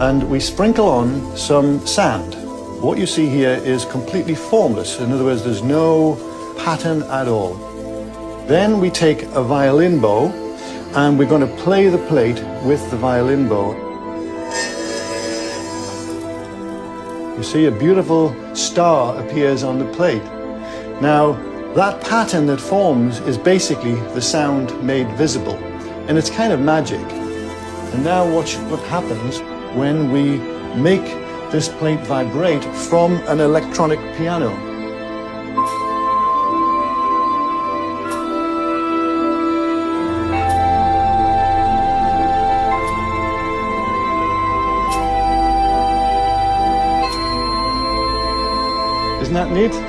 and we sprinkle on some sand. What you see here is completely formless. In other words, there's no pattern at all. Then we take a violin bow and we're going to play the plate with the violin bow. You see a beautiful star appears on the plate. Now, that pattern that forms is basically the sound made visible, and it's kind of magic. And now watch what happens when we make this plate vibrate from an electronic piano. Isn't that neat?